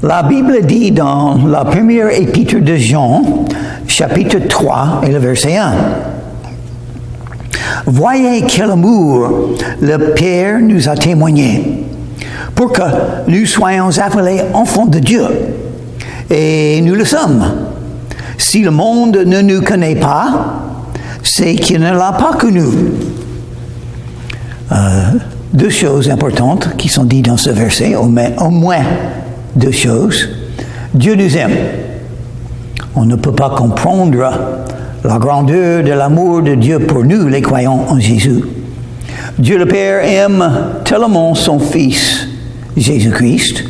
La Bible dit dans la première épître de Jean, chapitre 3 et le verset 1. Voyez quel amour le Père nous a témoigné, pour que nous soyons appelés enfants de Dieu. Et nous le sommes. Si le monde ne nous connaît pas, c'est qu'il ne l'a pas connu. Deux choses importantes qui sont dites dans ce verset, au moins deux choses. Dieu nous aime. On ne peut pas comprendre la grandeur de l'amour de Dieu pour nous, les croyants en Jésus. Dieu le Père aime tellement son Fils, Jésus-Christ,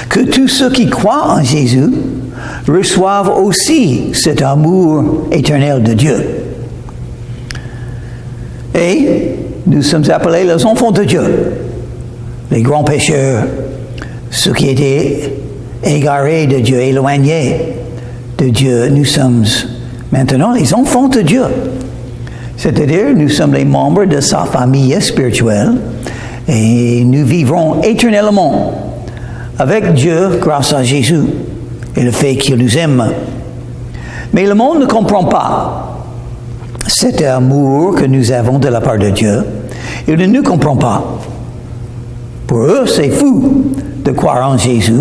que tous ceux qui croient en Jésus reçoivent aussi cet amour éternel de Dieu. Et nous sommes appelés les enfants de Dieu, les grands pécheurs, ceux qui étaient égarés de Dieu, éloignés de Dieu. Nous sommes maintenant les enfants de Dieu. C'est-à-dire, nous sommes les membres de sa famille spirituelle et nous vivrons éternellement avec Dieu grâce à Jésus et le fait qu'il nous aime. Mais le monde ne comprend pas cet amour que nous avons de la part de Dieu. Il ne nous comprend pas. Pour eux, c'est fou de croire en Jésus,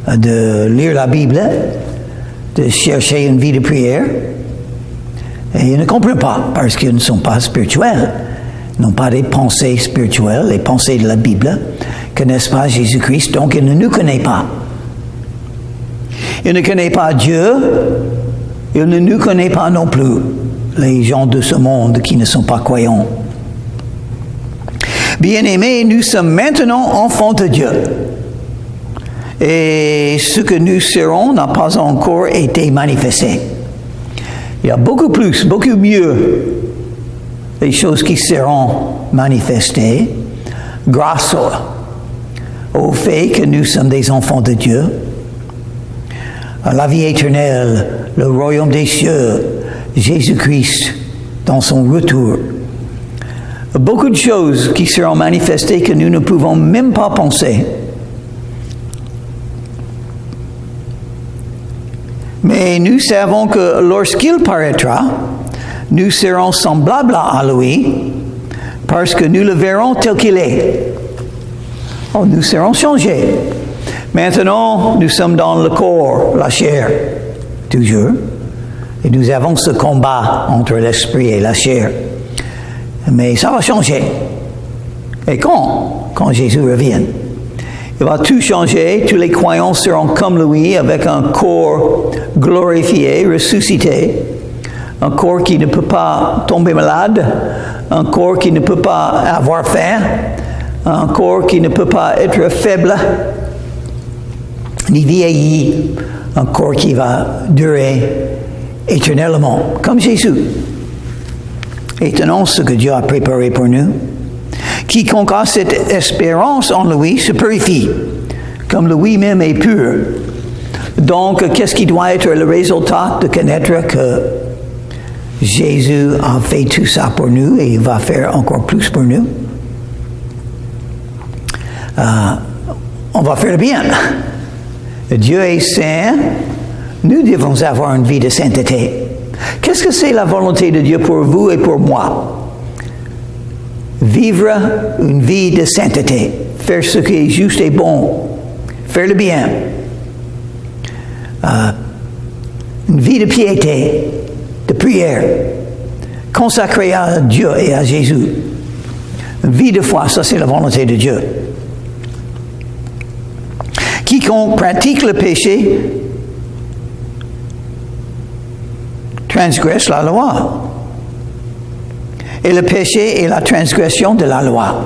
de lire la Bible, de chercher une vie de prière. Et ils ne comprennent pas parce qu'ils ne sont pas spirituels, n'ont pas des pensées spirituelles, les pensées de la Bible, connaissent pas Jésus-Christ, donc ils ne nous connaissent pas. Ils ne connaissent pas Dieu, ils ne nous connaissent pas non plus, les gens de ce monde qui ne sont pas croyants. Bien-aimés, nous sommes maintenant enfants de Dieu. Et ce que nous serons n'a pas encore été manifesté. Il y a beaucoup plus, beaucoup mieux les choses qui seront manifestées grâce au fait que nous sommes des enfants de Dieu. La vie éternelle, le royaume des cieux, Jésus-Christ dans son retour. Beaucoup de choses qui seront manifestées que nous ne pouvons même pas penser. Mais nous savons que lorsqu'il paraîtra, nous serons semblables à lui parce que nous le verrons tel qu'il est. Oh, nous serons changés. Maintenant, nous sommes dans le corps, la chair, toujours. Et nous avons ce combat entre l'esprit et la chair. Mais ça va changer. Et quand? Quand Jésus revient. Il va tout changer. Tous les croyants seront comme lui, avec un corps glorifié, ressuscité. Un corps qui ne peut pas tomber malade. Un corps qui ne peut pas avoir faim. Un corps qui ne peut pas être faible, ni vieilli. Un corps qui va durer éternellement, comme Jésus. Étonnant ce que Dieu a préparé pour nous. Quiconque a cette espérance en lui se purifie, comme lui-même est pur. Donc, qu'est-ce qui doit être le résultat de connaître que Jésus a fait tout ça pour nous et il va faire encore plus pour nous? On va faire le bien. Dieu est saint. Nous devons avoir une vie de sainteté. Qu'est-ce que c'est la volonté de Dieu pour vous et pour moi? Vivre une vie de sainteté. Faire ce qui est juste et bon. Faire le bien. Une vie de piété, de prière. Consacrée à Dieu et à Jésus. Une vie de foi, ça c'est la volonté de Dieu. Quiconque pratique le péché transgresse la loi. Et le péché est la transgression de la loi.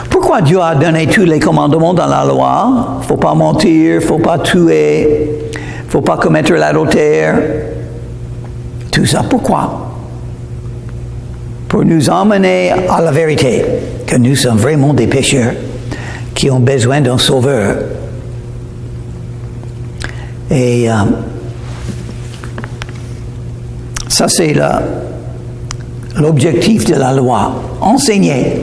Pourquoi Dieu a donné tous les commandements dans la loi? Il ne faut pas mentir, il ne faut pas tuer, il ne faut pas commettre l'adultère. Tout ça, pourquoi? Pour nous emmener à la vérité, que nous sommes vraiment des pécheurs qui ont besoin d'un sauveur. Et ça, c'est l'objectif de la loi. Enseigner.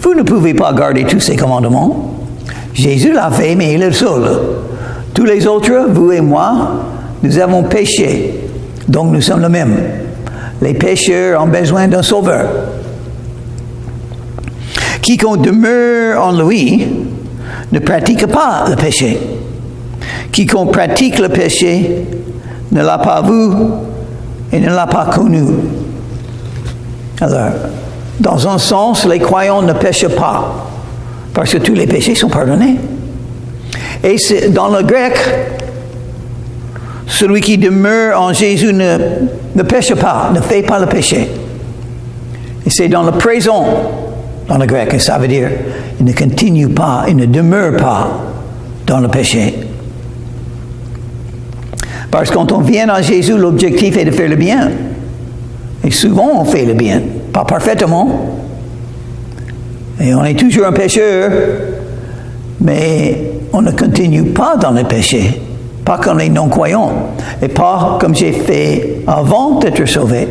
Vous ne pouvez pas garder tous ces commandements. Jésus l'a fait, mais il est le seul. Tous les autres, vous et moi, nous avons péché. Donc nous sommes les mêmes. Les pécheurs ont besoin d'un sauveur. Quiconque demeure en lui ne pratique pas le péché. Quiconque pratique le péché ne l'a pas vu et ne l'a pas connu. Alors, dans un sens, les croyants ne péchent pas, parce que tous les péchés sont pardonnés. Et dans le grec, celui qui demeure en Jésus ne péche pas, ne fait pas le péché. Et c'est dans le présent, dans le grec, et ça veut dire, il ne continue pas, il ne demeure pas dans le péché. Parce que quand on vient à Jésus, l'objectif est de faire le bien. Et souvent, on fait le bien. Pas parfaitement. Et on est toujours un pécheur, mais on ne continue pas dans le péché. Pas comme les non-croyants. Et pas comme j'ai fait avant d'être sauvé.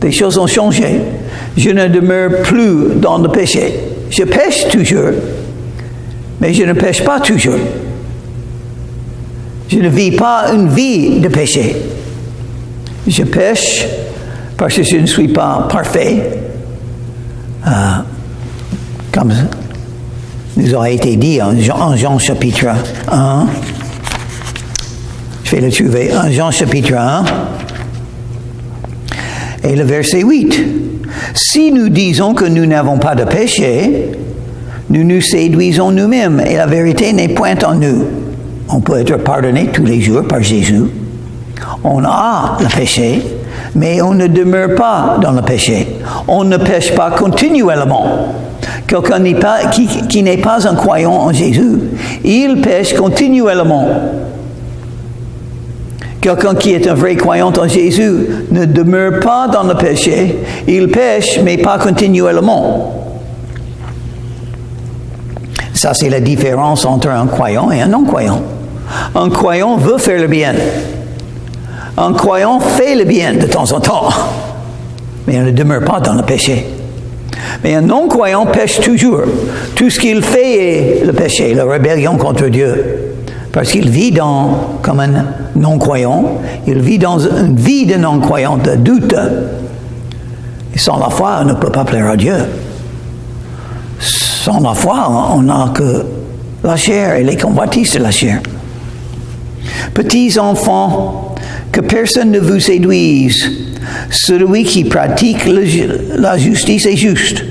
Les choses ont changé. Je ne demeure plus dans le péché. Je pêche toujours, mais je ne pêche pas toujours. Je ne vis pas une vie de péché. Je pêche parce que je ne suis pas parfait. Comme nous a été dit en Jean chapitre 1. Je vais le trouver. En Jean chapitre 1. Et le verset 8. Si nous disons que nous n'avons pas de péché, nous nous séduisons nous-mêmes et la vérité n'est point en nous. On peut être pardonné tous les jours par Jésus. On a le péché, mais on ne demeure pas dans le péché. On ne pêche pas continuellement. Quelqu'un qui n'est pas un croyant en Jésus, il pêche continuellement. Quelqu'un qui est un vrai croyant en Jésus ne demeure pas dans le péché. Il pêche, mais pas continuellement. Ça, c'est la différence entre un croyant et un non-croyant. Un croyant veut faire le bien. Un croyant fait le bien de temps en temps, mais il ne demeure pas dans le péché. Mais un non-croyant pêche toujours. Tout ce qu'il fait est le péché, la rébellion contre Dieu. Parce qu'il vit comme un non-croyant, il vit dans une vie de non-croyant, de doute. Et sans la foi, on ne peut pas plaire à Dieu. Sans la foi, on n'a que la chair et les convoitises de la chair. Petits enfants, que personne ne vous séduise. Celui qui pratique la justice est juste,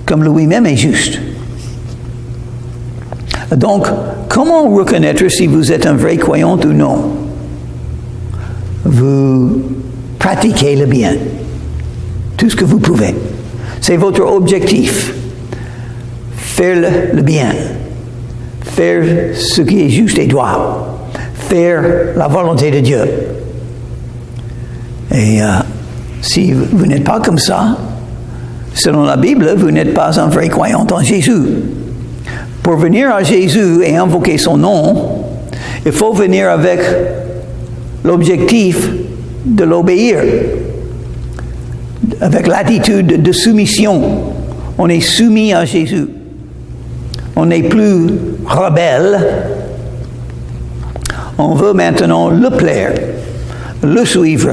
comme lui-même est juste. Donc, comment reconnaître si vous êtes un vrai croyant ou non? Vous pratiquez le bien, tout ce que vous pouvez. C'est votre objectif. Faire le bien, faire ce qui est juste et droit, faire la volonté de Dieu. Et si vous n'êtes pas comme ça, selon la Bible, vous n'êtes pas un vrai croyant en Jésus. Pour venir à Jésus et invoquer son nom, il faut venir avec l'objectif de l'obéir, avec l'attitude de soumission. On est soumis à Jésus. On n'est plus rebelle. On veut maintenant le plaire, le suivre.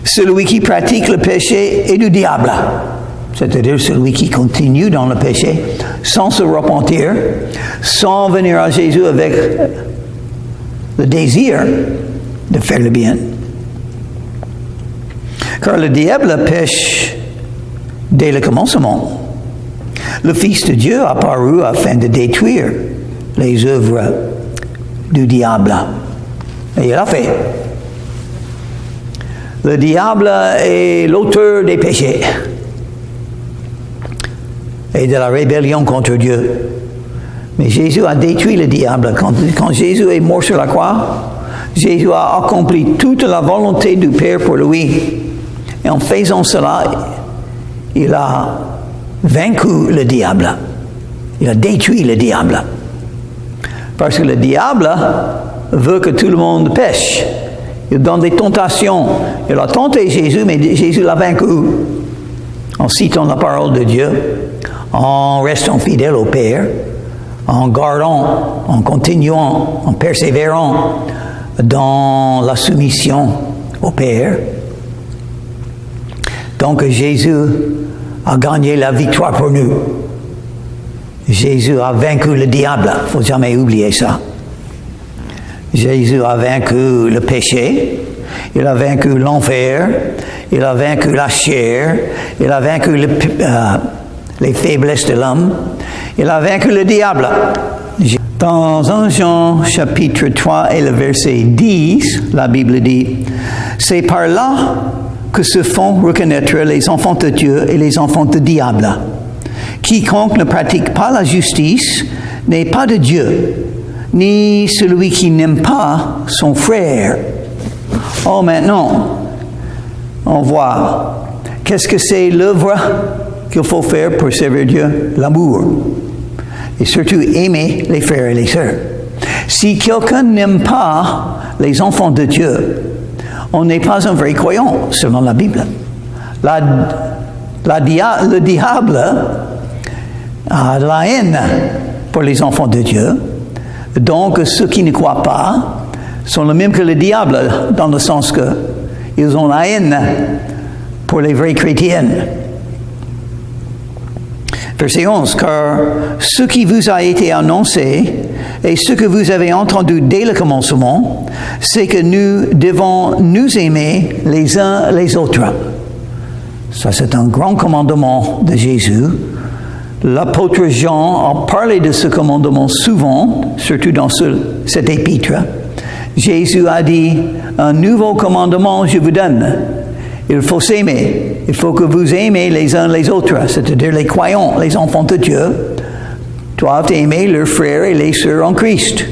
Celui qui pratique le péché est du diable. C'est-à-dire celui qui continue dans le péché sans se repentir, sans venir à Jésus avec le désir de faire le bien. Car le diable pêche dès le commencement. Le Fils de Dieu a apparu afin de détruire les œuvres du diable. Et il l'a fait. Le diable est l'auteur des péchés et de la rébellion contre Dieu. Mais Jésus a détruit le diable. Quand Jésus est mort sur la croix, Jésus a accompli toute la volonté du Père pour lui. Et en faisant cela, il a vaincu le diable. Il a détruit le diable. Parce que le diable veut que tout le monde pêche. Il donne des tentations. Il a tenté Jésus, mais Jésus l'a vaincu. en citant la parole de Dieu, en restant fidèle au Père, en gardant, en continuant, en persévérant dans la soumission au Père. Donc Jésus a gagné la victoire pour nous. Jésus a vaincu le diable, il ne faut jamais oublier ça. Jésus a vaincu le péché, il a vaincu l'enfer, il a vaincu la chair, il a vaincu les faiblesses de l'homme, il a vaincu le diable. Dans 1 Jean chapitre 3 et le verset 10, la Bible dit, « C'est par là que se font reconnaître les enfants de Dieu et les enfants du diable. Quiconque ne pratique pas la justice n'est pas de Dieu, ni celui qui n'aime pas son frère. » Oh, maintenant, on voit, qu'est-ce que c'est l'œuvre qu'il faut faire pour servir Dieu? L'amour. Et surtout, aimer les frères et les sœurs. Si quelqu'un n'aime pas les enfants de Dieu, on n'est pas un vrai croyant, selon la Bible. Le diable a de la haine pour les enfants de Dieu. Donc, ceux qui ne croient pas sont les mêmes que le diable, dans le sens qu'ils ont la haine pour les vrais chrétiens. Verset 11, « Car ce qui vous a été annoncé et ce que vous avez entendu dès le commencement, c'est que nous devons nous aimer les uns les autres. » Ça, c'est un grand commandement de Jésus. L'apôtre Jean a parlé de ce commandement souvent, surtout dans cet épître. Jésus a dit, « Un nouveau commandement je vous donne. Il faut s'aimer. Il faut que vous aimez les uns les autres, c'est-à-dire les croyants, les enfants de Dieu, doivent aimer leurs frères et les sœurs en Christ.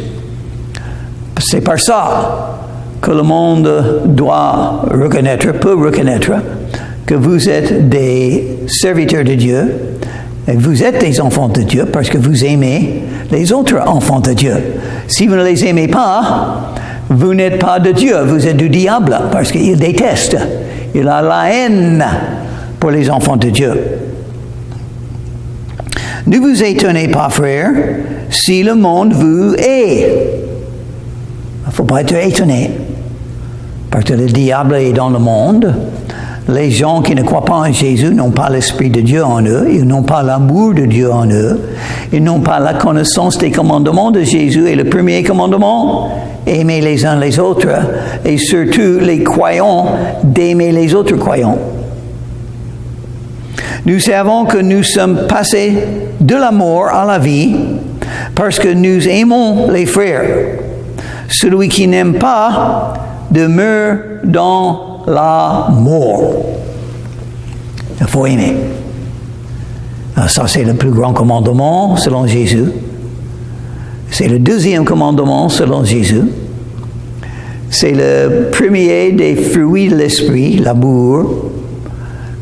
C'est par ça que le monde doit reconnaître, peut reconnaître, que vous êtes des serviteurs de Dieu, et vous êtes des enfants de Dieu parce que vous aimez les autres enfants de Dieu. Si vous ne les aimez pas, vous n'êtes pas de Dieu, vous êtes du diable parce qu'il déteste. Il a la haine pour les enfants de Dieu. Ne vous étonnez pas, frères, si le monde vous hait. Il ne faut pas être étonné. Parce que le diable est dans le monde. Les gens qui ne croient pas en Jésus n'ont pas l'Esprit de Dieu en eux. Ils n'ont pas l'amour de Dieu en eux. Ils n'ont pas la connaissance des commandements de Jésus. Et le premier commandement, aimer les uns les autres. Et surtout, les croyants, d'aimer les autres croyants. Nous savons que nous sommes passés de la mort à la vie parce que nous aimons les frères. Celui qui n'aime pas demeure dans la mort. Il faut aimer. Ça, c'est le plus grand commandement selon Jésus. C'est le deuxième commandement selon Jésus. C'est le premier des fruits de l'esprit, l'amour.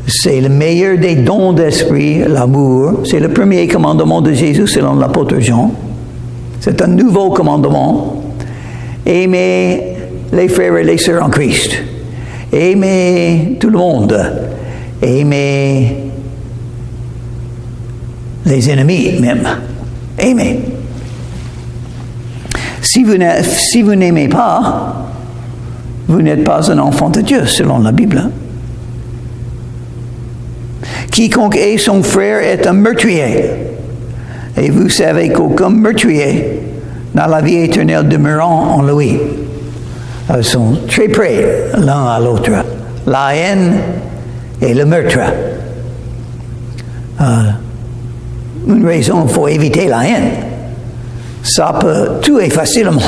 C'est le meilleur des dons d'esprit, l'amour. C'est le premier commandement de Jésus selon l'apôtre Jean. C'est un nouveau commandement. Aimer les frères et les sœurs en Christ. Aimer tout le monde. Aimer les ennemis même. Aimer. Si vous n'aimez pas, vous n'êtes pas un enfant de Dieu selon la Bible. Quiconque hait son frère est un meurtrier. Et vous savez qu'aucun meurtrier n'a la vie éternelle demeurant en lui. Ils sont très près l'un à l'autre. La haine et le meurtre. Une raison, il faut éviter la haine. Ça peut tuer facilement.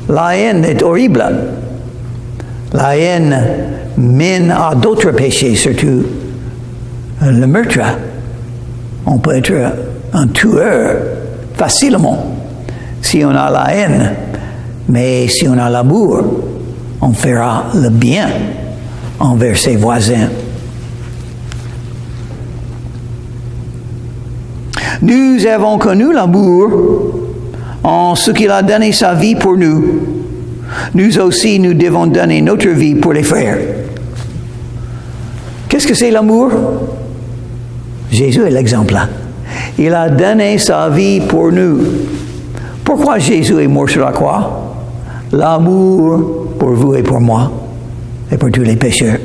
La haine est horrible. La haine mène à d'autres péchés, surtout le meurtre. On peut être un tueur facilement si on a la haine. Mais si on a l'amour, on fera le bien envers ses voisins. Nous avons connu l'amour en ce qu'il a donné sa vie pour nous. Nous aussi, nous devons donner notre vie pour les frères. Qu'est-ce que c'est l'amour? Jésus est l'exemple là. Il a donné sa vie pour nous. Pourquoi Jésus est mort sur la croix? L'amour pour vous et pour moi et pour tous les pécheurs.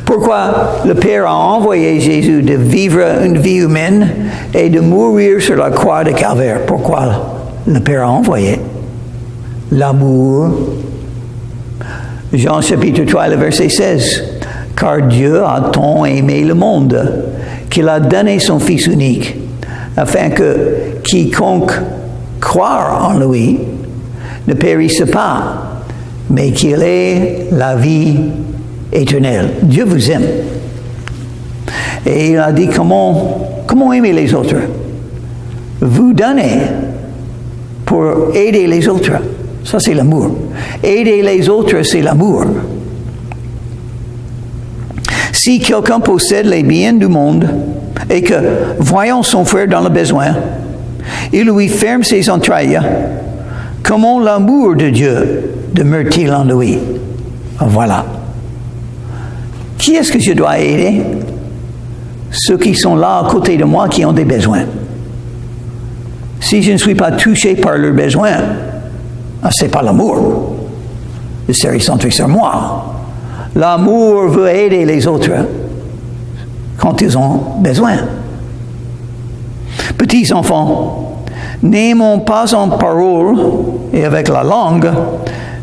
Pourquoi le Père a envoyé Jésus de vivre une vie humaine et de mourir sur la croix de Calvaire? Pourquoi le Père a envoyé? L'amour. Jean chapitre 3, le verset 16. Car Dieu a tant aimé le monde qu'il a donné son Fils unique, afin que quiconque croit en lui ne périsse pas, mais qu'il ait la vie éternelle. Dieu vous aime. Et il a dit comment aimer les autres? Vous donnez pour aider les autres. Ça, c'est l'amour. Aider les autres, c'est l'amour. Si quelqu'un possède les biens du monde et que, voyant son frère dans le besoin, il lui ferme ses entrailles, comment l'amour de Dieu demeure-t-il en lui? Voilà. Qui est-ce que je dois aider? Ceux qui sont là à côté de moi qui ont des besoins. Si je ne suis pas touché par leurs besoins, ce n'est pas l'amour. C'est centré sur moi. L'amour veut aider les autres quand ils ont besoin. Petits enfants, n'aimons pas en parole et avec la langue,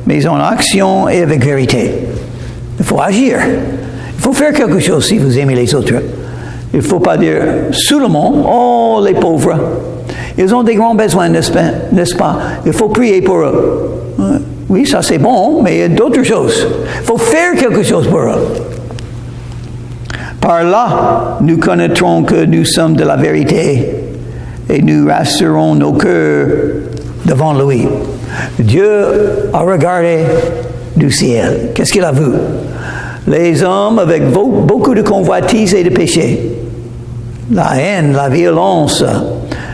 mais en action et avec vérité. Il faut agir. Il faut faire quelque chose si vous aimez les autres. Il ne faut pas dire seulement, oh les pauvres, ils ont des grands besoins, n'est-ce pas? Il faut prier pour eux. Oui, ça c'est bon, mais il y a d'autres choses. Il faut faire quelque chose pour eux. Par là, nous connaîtrons que nous sommes de la vérité et nous rassurons nos cœurs devant lui. Dieu a regardé du ciel. Qu'est-ce qu'il a vu? Les hommes avec beaucoup de convoitises et de péchés. La haine, la violence,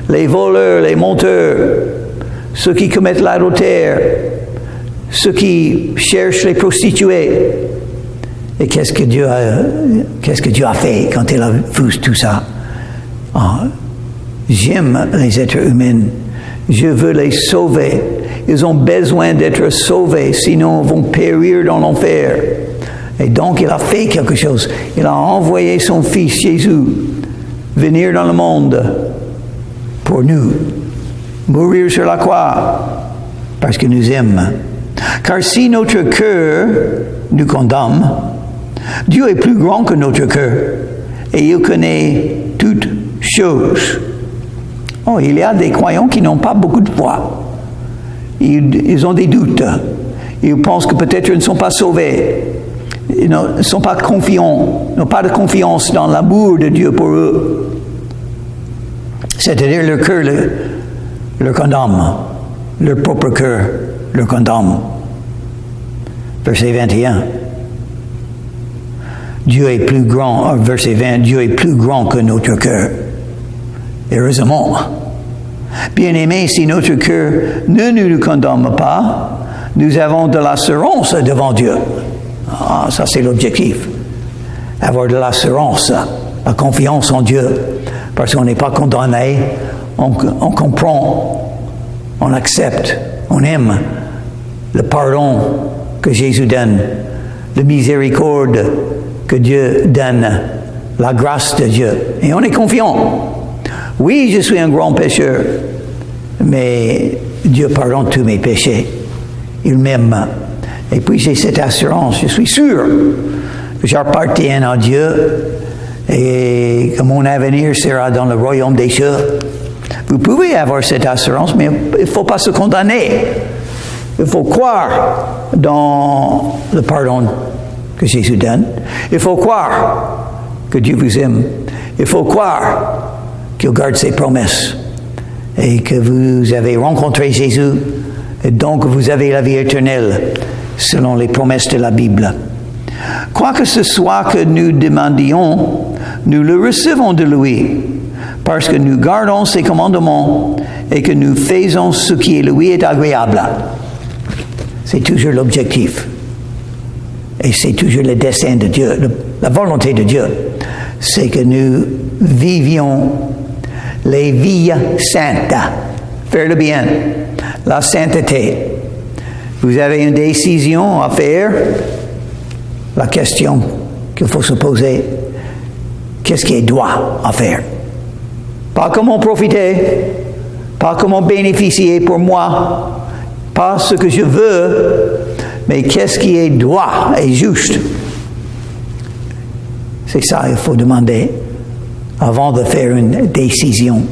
les voleurs, les menteurs, ceux qui commettent l'adultère, ceux qui cherchent les prostituées. Et qu'est-ce que Dieu a fait quand il a vu tout ça? Oh, j'aime les êtres humains. Je veux les sauver. Ils ont besoin d'être sauvés, sinon ils vont périr dans l'enfer. Et donc il a fait quelque chose. Il a envoyé son Fils Jésus venir dans le monde pour nous, mourir sur la croix parce qu'il nous aime. Car si notre cœur nous condamne, Dieu est plus grand que notre cœur et il connaît toutes choses. Oh, il y a des croyants qui n'ont pas beaucoup de foi. Ils ont des doutes. Ils pensent que peut-être ils ne sont pas sauvés. Ils ne sont pas confiants, n'ont pas de confiance dans l'amour de Dieu pour eux. C'est-à-dire leur cœur leur condamne. Leur propre cœur leur condamne. Verset 21. Dieu est plus grand, verset 20, Dieu est plus grand que notre cœur. Heureusement. Bien-aimés, si notre cœur ne nous condamne pas, nous avons de l'assurance devant Dieu. Ah, ça c'est l'objectif. Avoir de l'assurance, la confiance en Dieu. Parce qu'on n'est pas condamné, on comprend, on accepte, on aime le pardon que Jésus donne, la miséricorde que Dieu donne, la grâce de Dieu. Et on est confiant. Oui, je suis un grand pécheur, mais Dieu pardonne tous mes péchés. Il m'aime. Et puis j'ai cette assurance, je suis sûr que j'appartiens à Dieu et que mon avenir sera dans le royaume des cieux. Vous pouvez avoir cette assurance, mais il ne faut pas se condamner. Il faut croire dans le pardon que Jésus donne. Il faut croire que Dieu vous aime. Il faut croire qu'il garde ses promesses et que vous avez rencontré Jésus et donc vous avez la vie éternelle selon les promesses de la Bible. Quoi que ce soit que nous demandions, nous le recevons de lui parce que nous gardons ses commandements et que nous faisons ce qui lui est agréable. C'est toujours l'objectif. Et c'est toujours le dessein de Dieu, la volonté de Dieu. c'est que nous vivions les vies saintes. Faire le bien, la sainteté. Vous avez une décision à faire. La question qu'il faut se poser, qu'est-ce qui est droit à faire? Pas comment profiter, pas comment bénéficier pour moi, pas ce que je veux, mais qu'est-ce qui est droit et juste? C'est ça qu'il faut demander avant de faire une décision.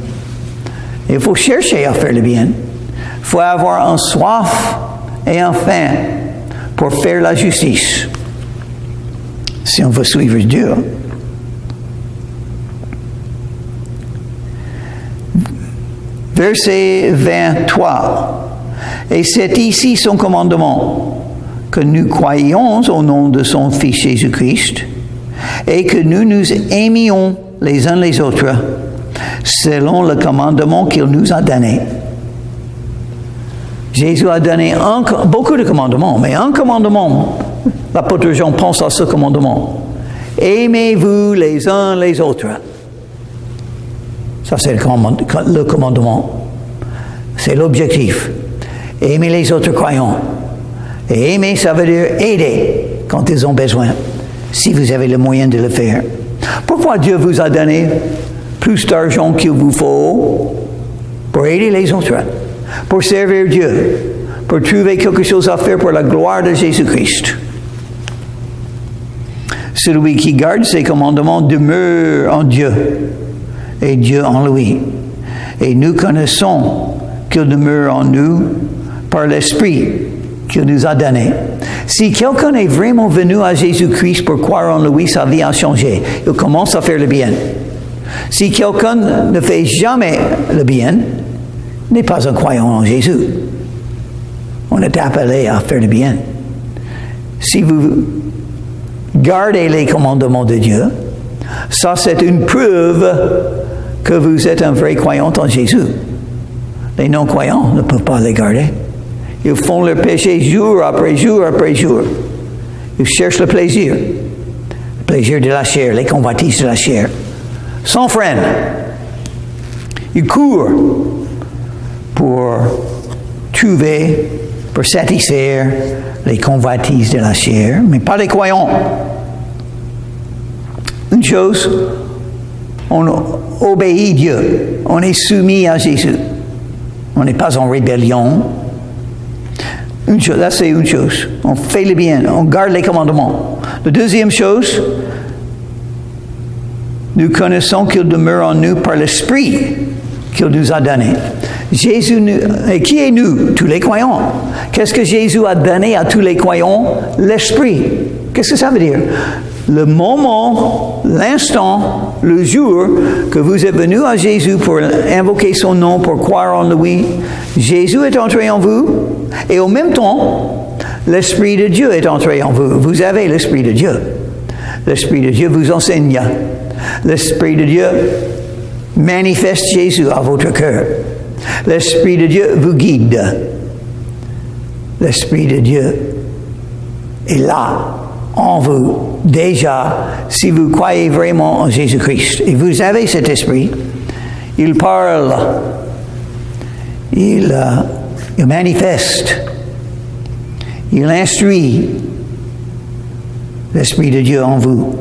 Il faut chercher à faire le bien. Il faut avoir un soif et un faim pour faire la justice. Si on veut suivre Dieu. Verset 23. Et c'est ici son commandement, que nous croyons au nom de son Fils Jésus-Christ et que nous nous aimions les uns les autres selon le commandement qu'il nous a donné. Jésus a donné beaucoup de commandements, mais un commandement, l'apôtre Jean pense à ce commandement. Aimez-vous les uns les autres. Ça, c'est le commandement. C'est l'objectif. Aimer les autres croyants. Et aimer, ça veut dire aider quand ils ont besoin, si vous avez le moyen de le faire. Pourquoi Dieu vous a donné plus d'argent qu'il vous faut? Pour aider les autres, pour servir Dieu, pour trouver quelque chose à faire pour la gloire de Jésus-Christ. Celui qui garde ses commandements demeure en Dieu et Dieu en lui. Et nous connaissons qu'il demeure en nous par l'Esprit qu'il nous a donné. Si quelqu'un est vraiment venu à Jésus-Christ pour croire en lui, sa vie a changé. Il commence à faire le bien. Si quelqu'un ne fait jamais le bien, n'est pas un croyant en Jésus. On est appelé à faire le bien. Si vous gardez les commandements de Dieu, ça c'est une preuve que vous êtes un vrai croyant en Jésus. Les non-croyants ne peuvent pas les garder. Ils font leur péché jour après jour après jour. Ils cherchent le plaisir de la chair, les convoitises de la chair, sans frein. Ils courent pour trouver, pour satisfaire les convoitises de la chair, mais pas les croyants. Une chose, on obéit Dieu, on est soumis à Jésus. On n'est pas en rébellion. Une chose, là c'est une chose. On fait le bien, on garde les commandements. La deuxième chose, nous connaissons qu'il demeure en nous par l'Esprit qu'il nous a donné. Jésus, et qui est nous? Tous les croyants. Qu'est-ce que Jésus a donné à tous les croyants? L'Esprit. Qu'est-ce que ça veut dire? Le moment, l'instant, le jour que vous êtes venu à Jésus pour invoquer son nom, pour croire en lui, Jésus est entré en vous et en même temps, l'Esprit de Dieu est entré en vous. Vous avez l'Esprit de Dieu. L'Esprit de Dieu vous enseigne. L'Esprit de Dieu manifeste Jésus à votre cœur. L'Esprit de Dieu vous guide. L'Esprit de Dieu est là, en vous, déjà, si vous croyez vraiment en Jésus-Christ. Et vous avez cet esprit. Il parle. Il manifeste. Il instruit l'Esprit de Dieu en vous.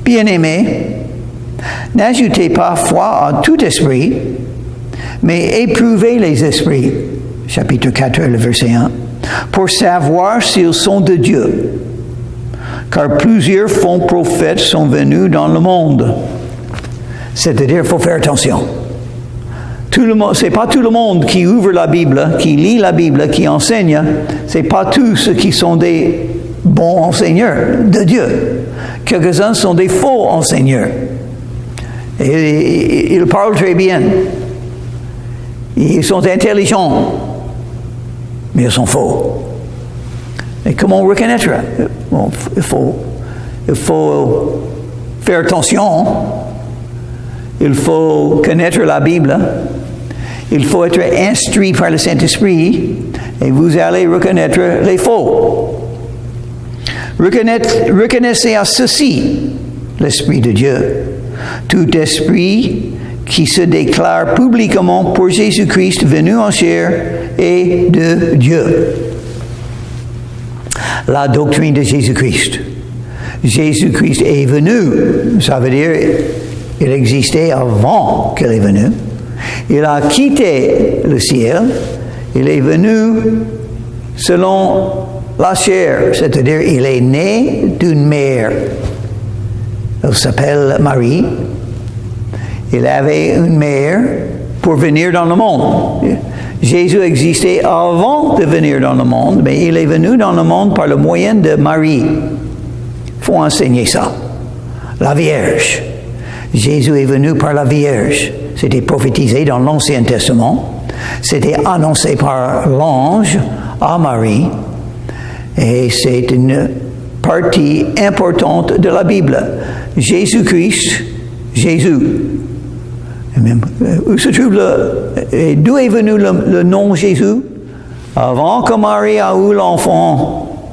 Bien-aimés, n'ajoutez pas foi à tout esprit, mais éprouvez les esprits. Chapitre 4, le verset 1. Pour savoir s'ils sont de Dieu. Car plusieurs faux prophètes sont venus dans le monde. C'est-à-dire, il faut faire attention. C'est pas tout le monde qui ouvre la Bible, qui lit la Bible, qui enseigne. C'est pas tous ceux qui sont des bons enseigneurs de Dieu. Quelques-uns sont des faux enseigneurs. Et ils parlent très bien. Ils sont intelligents. Mais ils sont faux. Et comment reconnaître? Bon, il faut faire attention. Il faut connaître la Bible. Il faut être instruit par le Saint-Esprit. Et vous allez reconnaître les faux. Reconnaissez à ceci l'Esprit de Dieu. Tout esprit qui se déclare publiquement pour Jésus-Christ venu en chair est de Dieu. La doctrine de Jésus-Christ. Jésus-Christ est venu, ça veut dire il existait avant qu'il est venu. Il a quitté le ciel, il est venu selon la chair, c'est-à-dire il est né d'une mère. Elle s'appelle Marie. Il avait une mère pour venir dans le monde. Jésus existait avant de venir dans le monde, mais il est venu dans le monde par le moyen de Marie. Il faut enseigner ça. La Vierge. Jésus est venu par la Vierge. C'était prophétisé dans l'Ancien Testament. C'était annoncé par l'ange à Marie. Et c'est une partie importante de la Bible. Jésus-Christ, Jésus. Et même, où se trouve d'où est venu le nom Jésus? Avant que Marie a eu l'enfant,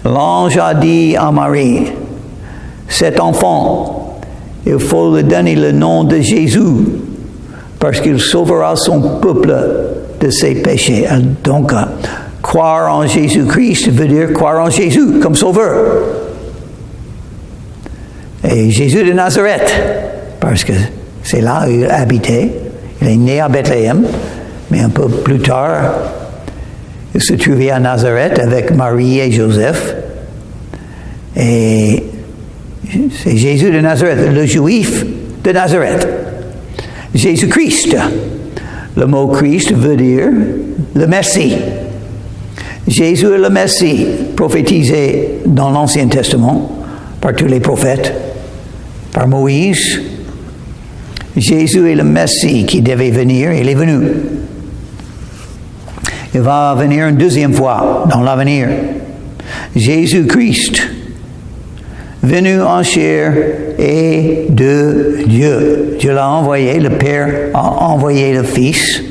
l'ange a dit à Marie, cet enfant, il faut lui donner le nom de Jésus, parce qu'il sauvera son peuple de ses péchés. Donc, croire en Jésus-Christ veut dire croire en Jésus comme sauveur. Et Jésus de Nazareth, parce que c'est là où il habitait. Il est né à Bethléem, mais un peu plus tard, il se trouvait à Nazareth avec Marie et Joseph. Et c'est Jésus de Nazareth, le juif de Nazareth. Jésus-Christ. Le mot Christ veut dire le Messie. Jésus est le Messie, prophétisé dans l'Ancien Testament par tous les prophètes, par Moïse. Jésus est le Messie qui devait venir, il est venu. Il va venir une deuxième fois dans l'avenir. Jésus-Christ, venu en chair, est de Dieu. Dieu l'a envoyé, le Père a envoyé le Fils.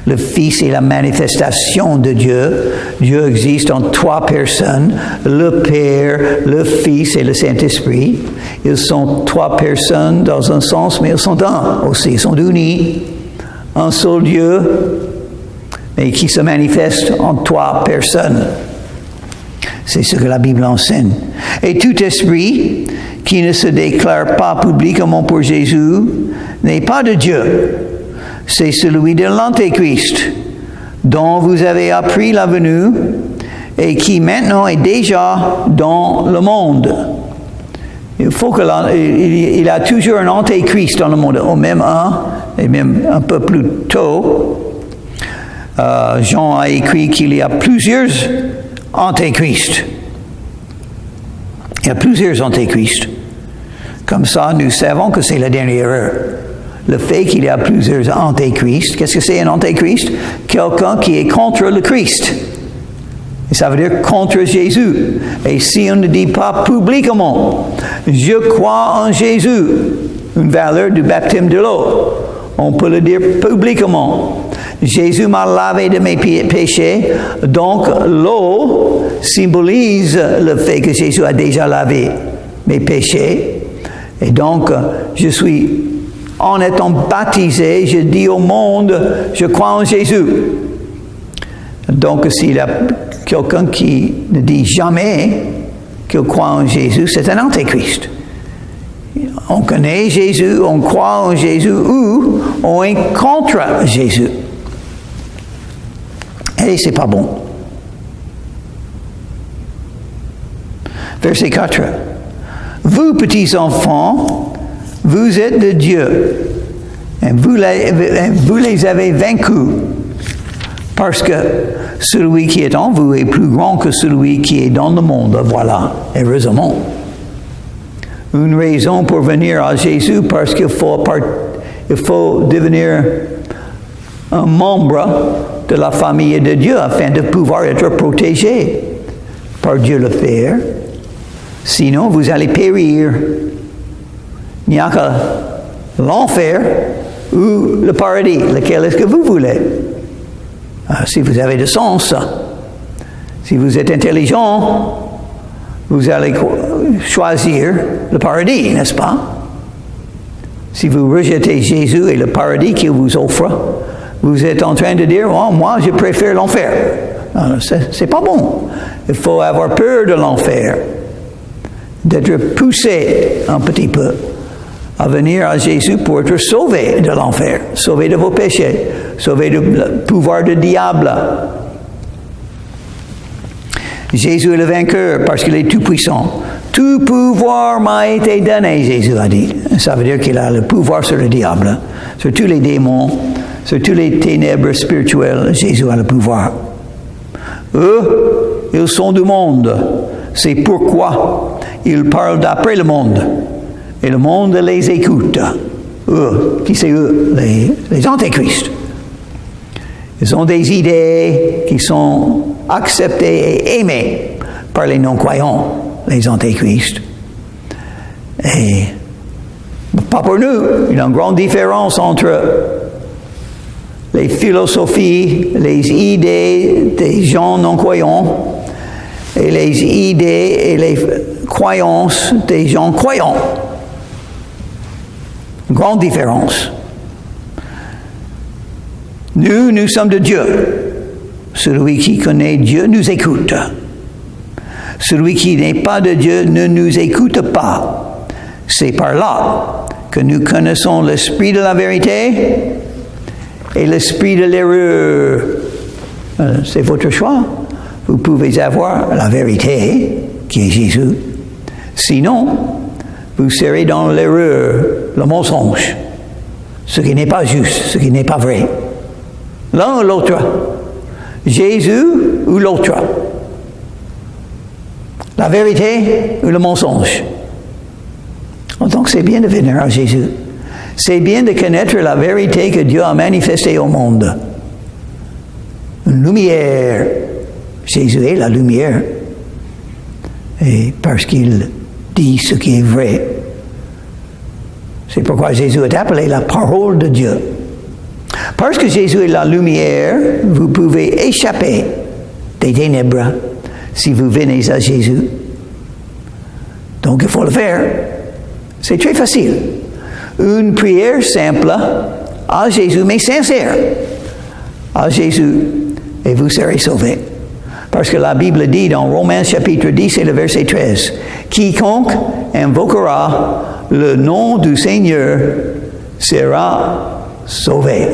Le Fils est la manifestation de Dieu. Dieu existe en trois personnes, le Père, le Fils et le Saint-Esprit. Ils sont trois personnes dans un sens, mais ils sont un aussi. Ils sont unis. Un seul Dieu, mais qui se manifeste en trois personnes. C'est ce que la Bible enseigne. Et tout esprit qui ne se déclare pas publiquement pour Jésus n'est pas de Dieu. C'est celui de l'Antéchrist, dont vous avez appris la venue et qui maintenant est déjà dans le monde. Il faut que il y a toujours un Antéchrist dans le monde, ou même un, et même un peu plus tôt. Jean a écrit qu'il y a plusieurs Antéchrists. Il y a plusieurs Antéchrists. Comme ça, nous savons que c'est la dernière heure. Le fait qu'il y a plusieurs Antéchrists, qu'est-ce que c'est un Antéchrist? Quelqu'un qui est contre le Christ. Et ça veut dire contre Jésus. Et si on ne dit pas publiquement, je crois en Jésus, une valeur du baptême de l'eau, on peut le dire publiquement. Jésus m'a lavé de mes péchés, donc l'eau symbolise le fait que Jésus a déjà lavé mes péchés. Et donc, je suis, en étant baptisé, je dis au monde, je crois en Jésus. Donc, s'il y a quelqu'un qui ne dit jamais qu'il croit en Jésus, c'est un Antéchrist. On connaît Jésus, on croit en Jésus, ou on est contre Jésus. Et c'est pas bon. Verset 4. Vous, petits enfants, vous êtes de Dieu. Et vous les avez vaincus. Parce que celui qui est en vous est plus grand que celui qui est dans le monde. Voilà, heureusement. Une raison pour venir à Jésus, parce qu'il faut devenir un membre de la famille de Dieu afin de pouvoir être protégé par Dieu le Père. Sinon, vous allez périr. Il n'y a que l'enfer ou le paradis. Lequel est-ce que vous voulez? Si vous avez du sens, si vous êtes intelligent, vous allez choisir le paradis, n'est-ce pas? Si vous rejetez Jésus et le paradis qu'il vous offre, vous êtes en train de dire, oh, moi, je préfère l'enfer. C'est pas bon. Il faut avoir peur de l'enfer, d'être poussé un petit peu à venir à Jésus pour être sauvé de l'enfer, sauvé de vos péchés, sauvé du pouvoir du diable. Jésus est le vainqueur parce qu'il est tout-puissant. Tout pouvoir m'a été donné, Jésus a dit. Ça veut dire qu'il a le pouvoir sur le diable, sur tous les démons, sur toutes les ténèbres spirituelles. Jésus a le pouvoir. Eux, ils sont du monde. C'est pourquoi ils parlent d'après le monde. Et le monde les écoute. Eux, qui c'est eux? Les antéchrists. Ils ont des idées qui sont acceptées et aimées par les non-croyants, les antéchrists. Et pas pour nous. Il y a une grande différence entre les philosophies, les idées des gens non-croyants et les idées et les croyances des gens croyants. Une grande différence. Nous sommes de Dieu. Celui qui connaît Dieu nous écoute. Celui qui n'est pas de Dieu ne nous écoute pas. C'est par là que nous connaissons l'esprit de la vérité et l'esprit de l'erreur. C'est votre choix. Vous pouvez avoir la vérité, qui est Jésus. Sinon, vous serez dans l'erreur, le mensonge, ce qui n'est pas juste, ce qui n'est pas vrai. L'un ou l'autre. Jésus ou l'autre. La vérité ou le mensonge. Donc c'est bien de venir à Jésus. C'est bien de connaître la vérité que Dieu a manifestée au monde. Une lumière. Jésus est la lumière. Et parce qu'il dit ce qui est vrai. C'est pourquoi Jésus est appelé la parole de Dieu. Parce que Jésus est la lumière, vous pouvez échapper des ténèbres si vous venez à Jésus. Donc il faut le faire. C'est très facile. Une prière simple à Jésus, mais sincère. À Jésus, et vous serez sauvés. Parce que la Bible dit dans Romains chapitre 10 et le verset 13, « Quiconque invoquera le nom du Seigneur sera sauvé. »